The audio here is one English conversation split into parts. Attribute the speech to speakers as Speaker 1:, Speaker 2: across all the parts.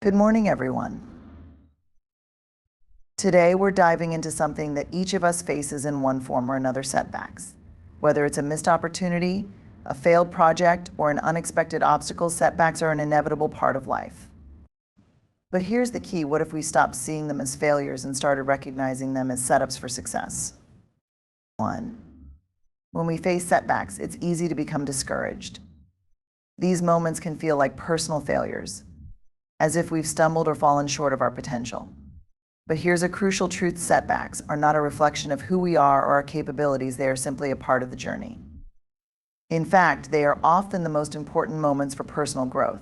Speaker 1: Good morning, everyone. Today, we're diving into something that each of us faces in one form or another: setbacks. Whether it's a missed opportunity, a failed project, or an unexpected obstacle, setbacks are an inevitable part of life. But here's the key: what if we stopped seeing them as failures and started recognizing them as setups for success? 1. When we face setbacks, it's easy to become discouraged. These moments can feel like personal failures, as if we've stumbled or fallen short of our potential. But here's a crucial truth: setbacks are not a reflection of who we are or our capabilities. They are simply a part of the journey. In fact, they are often the most important moments for personal growth.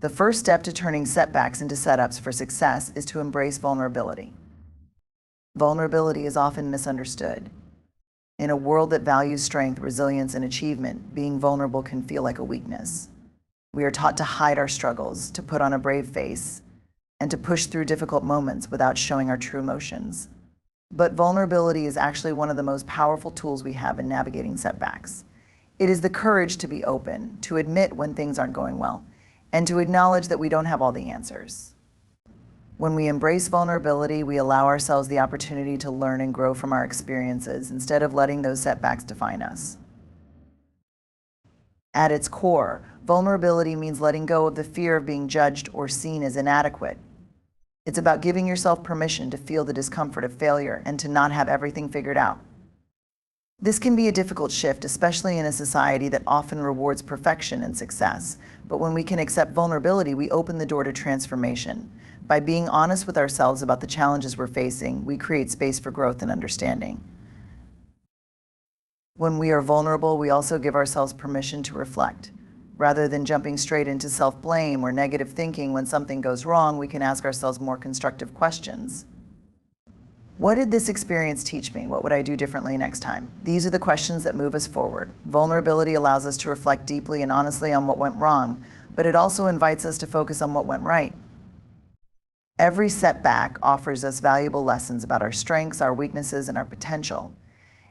Speaker 1: The first step to turning setbacks into setups for success is to embrace vulnerability. Vulnerability is often misunderstood. In a world that values strength, resilience, and achievement, being vulnerable can feel like a weakness. We are taught to hide our struggles, to put on a brave face, and to push through difficult moments without showing our true emotions. But vulnerability is actually one of the most powerful tools we have in navigating setbacks. It is the courage to be open, to admit when things aren't going well, and to acknowledge that we don't have all the answers. When we embrace vulnerability, we allow ourselves the opportunity to learn and grow from our experiences instead of letting those setbacks define us. At its core, vulnerability means letting go of the fear of being judged or seen as inadequate. It's about giving yourself permission to feel the discomfort of failure and to not have everything figured out. This can be a difficult shift, especially in a society that often rewards perfection and success. But when we can accept vulnerability, we open the door to transformation. By being honest with ourselves about the challenges we're facing, we create space for growth and understanding. When we are vulnerable, we also give ourselves permission to reflect. Rather than jumping straight into self-blame or negative thinking when something goes wrong, we can ask ourselves more constructive questions. What did this experience teach me? What would I do differently next time? These are the questions that move us forward. Vulnerability allows us to reflect deeply and honestly on what went wrong, but it also invites us to focus on what went right. Every setback offers us valuable lessons about our strengths, our weaknesses, and our potential.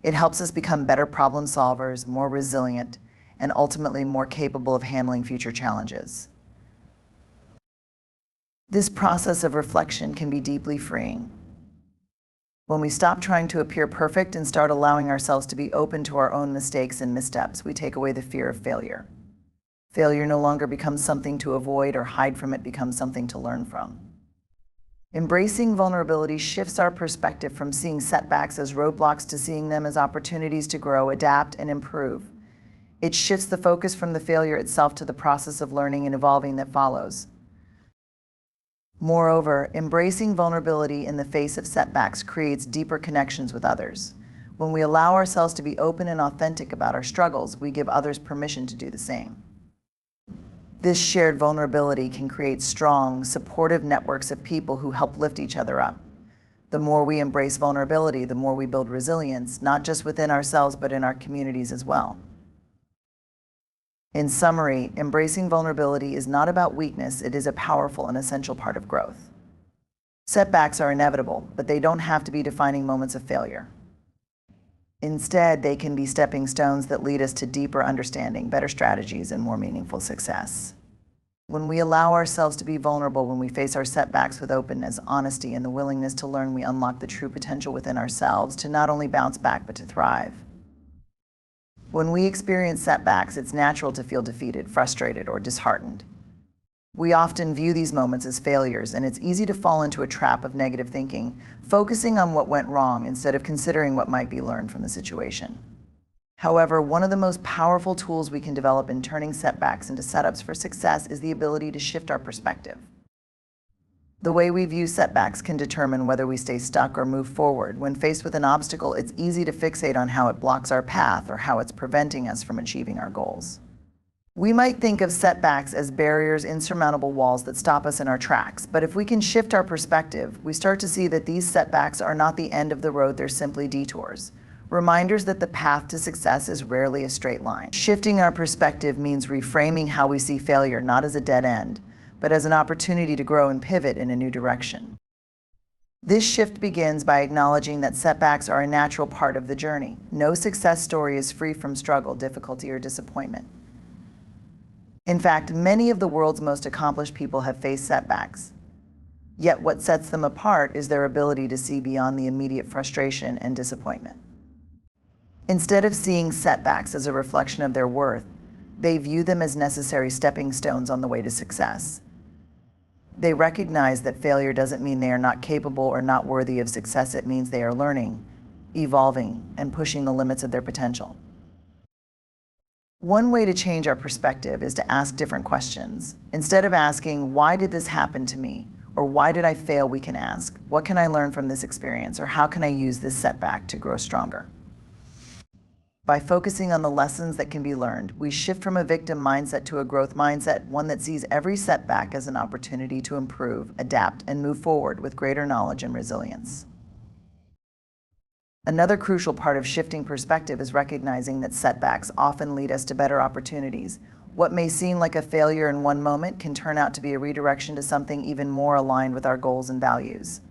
Speaker 1: It helps us become better problem solvers, more resilient, and ultimately more capable of handling future challenges. This process of reflection can be deeply freeing. When we stop trying to appear perfect and start allowing ourselves to be open to our own mistakes and missteps, we take away the fear of failure. Failure no longer becomes something to avoid or hide from; it becomes something to learn from. Embracing vulnerability shifts our perspective from seeing setbacks as roadblocks to seeing them as opportunities to grow, adapt, and improve. It shifts the focus from the failure itself to the process of learning and evolving that follows. Moreover, embracing vulnerability in the face of setbacks creates deeper connections with others. When we allow ourselves to be open and authentic about our struggles, we give others permission to do the same. This shared vulnerability can create strong, supportive networks of people who help lift each other up. The more we embrace vulnerability, the more we build resilience, not just within ourselves, but in our communities as well. In summary, embracing vulnerability is not about weakness; it is a powerful and essential part of growth. Setbacks are inevitable, but they don't have to be defining moments of failure. Instead, they can be stepping stones that lead us to deeper understanding, better strategies, and more meaningful success. When we allow ourselves to be vulnerable, when we face our setbacks with openness, honesty, and the willingness to learn, we unlock the true potential within ourselves to not only bounce back, but to thrive. When we experience setbacks, it's natural to feel defeated, frustrated, or disheartened. We often view these moments as failures, and it's easy to fall into a trap of negative thinking, focusing on what went wrong instead of considering what might be learned from the situation. However, one of the most powerful tools we can develop in turning setbacks into setups for success is the ability to shift our perspective. The way we view setbacks can determine whether we stay stuck or move forward. When faced with an obstacle, it's easy to fixate on how it blocks our path or how it's preventing us from achieving our goals. We might think of setbacks as barriers, insurmountable walls that stop us in our tracks. But if we can shift our perspective, we start to see that these setbacks are not the end of the road; they're simply detours. Reminders that the path to success is rarely a straight line. Shifting our perspective means reframing how we see failure, not as a dead end, but as an opportunity to grow and pivot in a new direction. This shift begins by acknowledging that setbacks are a natural part of the journey. No success story is free from struggle, difficulty, or disappointment. In fact, many of the world's most accomplished people have faced setbacks. Yet what sets them apart is their ability to see beyond the immediate frustration and disappointment. Instead of seeing setbacks as a reflection of their worth, they view them as necessary stepping stones on the way to success. They recognize that failure doesn't mean they are not capable or not worthy of success. It means they are learning, evolving, and pushing the limits of their potential. One way to change our perspective is to ask different questions. Instead of asking, "Why did this happen to me?" or "Why did I fail?" we can ask, "What can I learn from this experience?" or "How can I use this setback to grow stronger?" By focusing on the lessons that can be learned, we shift from a victim mindset to a growth mindset, one that sees every setback as an opportunity to improve, adapt, and move forward with greater knowledge and resilience. Another crucial part of shifting perspective is recognizing that setbacks often lead us to better opportunities. What may seem like a failure in one moment can turn out to be a redirection to something even more aligned with our goals and values.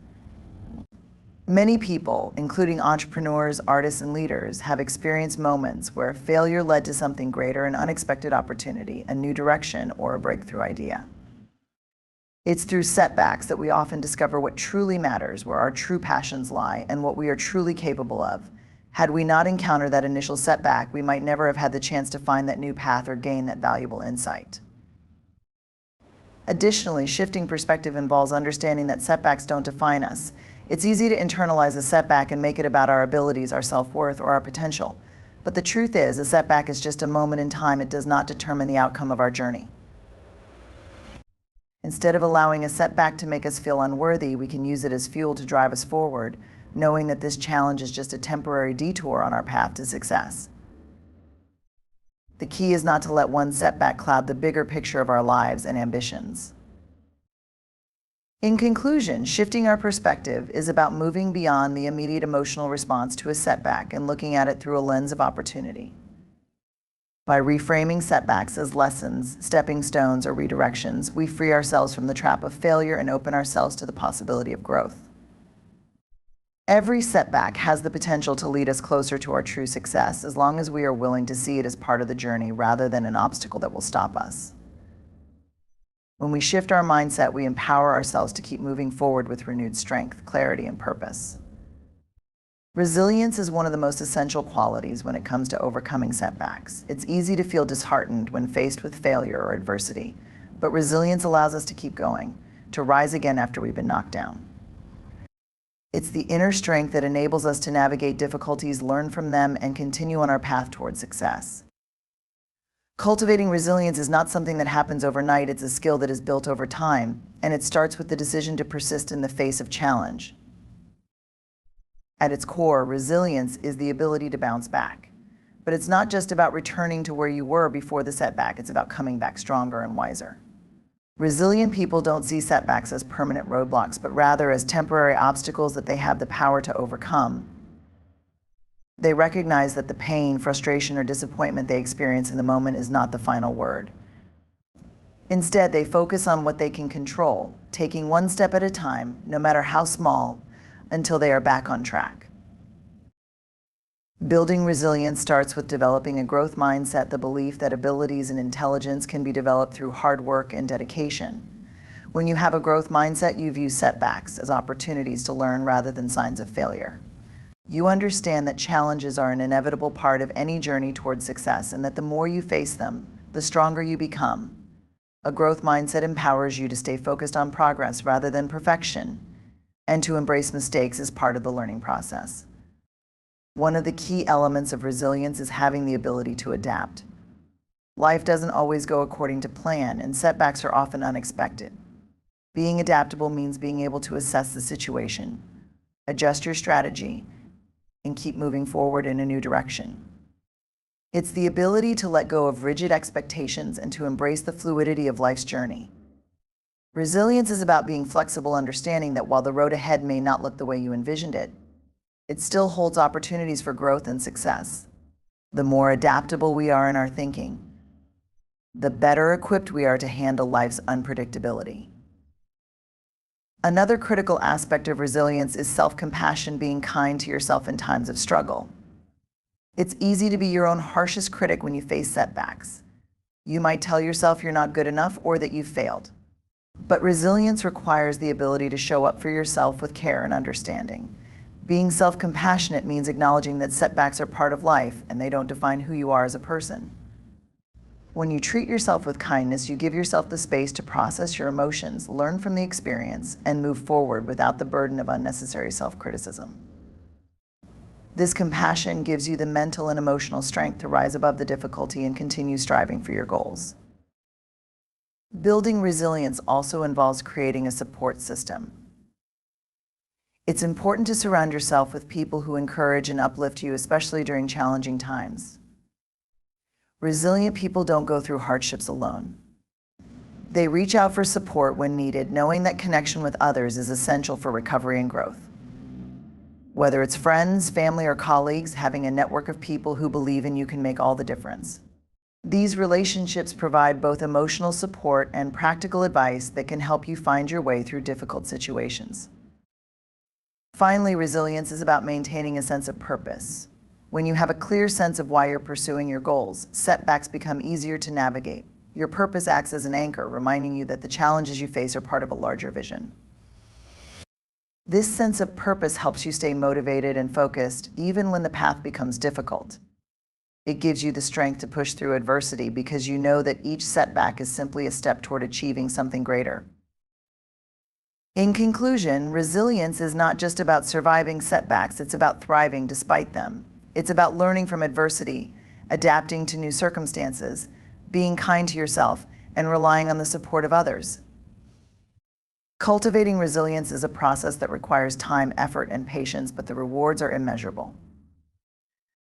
Speaker 1: Many people, including entrepreneurs, artists, and leaders, have experienced moments where failure led to something greater, an unexpected opportunity, a new direction, or a breakthrough idea. It's through setbacks that we often discover what truly matters, where our true passions lie, and what we are truly capable of. Had we not encountered that initial setback, we might never have had the chance to find that new path or gain that valuable insight. Additionally, shifting perspective involves understanding that setbacks don't define us. It's easy to internalize a setback and make it about our abilities, our self-worth, or our potential. But the truth is, a setback is just a moment in time. It does not determine the outcome of our journey. Instead of allowing a setback to make us feel unworthy, we can use it as fuel to drive us forward, knowing that this challenge is just a temporary detour on our path to success. The key is not to let one setback cloud the bigger picture of our lives and ambitions. In conclusion, shifting our perspective is about moving beyond the immediate emotional response to a setback and looking at it through a lens of opportunity. By reframing setbacks as lessons, stepping stones, or redirections, we free ourselves from the trap of failure and open ourselves to the possibility of growth. Every setback has the potential to lead us closer to our true success, as long as we are willing to see it as part of the journey rather than an obstacle that will stop us. When we shift our mindset, we empower ourselves to keep moving forward with renewed strength, clarity, and purpose. Resilience is one of the most essential qualities when it comes to overcoming setbacks. It's easy to feel disheartened when faced with failure or adversity, but resilience allows us to keep going, to rise again after we've been knocked down. It's the inner strength that enables us to navigate difficulties, learn from them, and continue on our path toward success. Cultivating resilience is not something that happens overnight. It's a skill that is built over time, and it starts with the decision to persist in the face of challenge. At its core, resilience is the ability to bounce back. But it's not just about returning to where you were before the setback. It's about coming back stronger and wiser. Resilient people don't see setbacks as permanent roadblocks, but rather as temporary obstacles that they have the power to overcome. They recognize that the pain, frustration, or disappointment they experience in the moment is not the final word. Instead, they focus on what they can control, taking one step at a time, no matter how small, until they are back on track. Building resilience starts with developing a growth mindset, the belief that abilities and intelligence can be developed through hard work and dedication. When you have a growth mindset, you view setbacks as opportunities to learn rather than signs of failure. You understand that challenges are an inevitable part of any journey towards success, and that the more you face them, the stronger you become. A growth mindset empowers you to stay focused on progress rather than perfection, and to embrace mistakes as part of the learning process. One of the key elements of resilience is having the ability to adapt. Life doesn't always go according to plan, and setbacks are often unexpected. Being adaptable means being able to assess the situation, adjust your strategy, and keep moving forward in a new direction. It's the ability to let go of rigid expectations and to embrace the fluidity of life's journey. Resilience is about being flexible, understanding that while the road ahead may not look the way you envisioned it, it still holds opportunities for growth and success. The more adaptable we are in our thinking, the better equipped we are to handle life's unpredictability. Another critical aspect of resilience is self-compassion, being kind to yourself in times of struggle. It's easy to be your own harshest critic when you face setbacks. You might tell yourself you're not good enough or that you've failed. But resilience requires the ability to show up for yourself with care and understanding. Being self-compassionate means acknowledging that setbacks are part of life and they don't define who you are as a person. When you treat yourself with kindness, you give yourself the space to process your emotions, learn from the experience, and move forward without the burden of unnecessary self-criticism. This compassion gives you the mental and emotional strength to rise above the difficulty and continue striving for your goals. Building resilience also involves creating a support system. It's important to surround yourself with people who encourage and uplift you, especially during challenging times. Resilient people don't go through hardships alone. They reach out for support when needed, knowing that connection with others is essential for recovery and growth. Whether it's friends, family, or colleagues, having a network of people who believe in you can make all the difference. These relationships provide both emotional support and practical advice that can help you find your way through difficult situations. Finally, resilience is about maintaining a sense of purpose. When you have a clear sense of why you're pursuing your goals, setbacks become easier to navigate. Your purpose acts as an anchor, reminding you that the challenges you face are part of a larger vision. This sense of purpose helps you stay motivated and focused, even when the path becomes difficult. It gives you the strength to push through adversity because you know that each setback is simply a step toward achieving something greater. In conclusion, resilience is not just about surviving setbacks, it's about thriving despite them. It's about learning from adversity, adapting to new circumstances, being kind to yourself, and relying on the support of others. Cultivating resilience is a process that requires time, effort, and patience, but the rewards are immeasurable.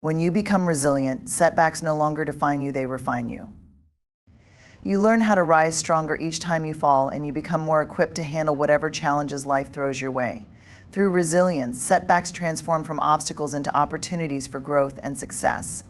Speaker 1: When you become resilient, setbacks no longer define you, they refine you. You learn how to rise stronger each time you fall, and you become more equipped to handle whatever challenges life throws your way. Through resilience, setbacks transform from obstacles into opportunities for growth and success.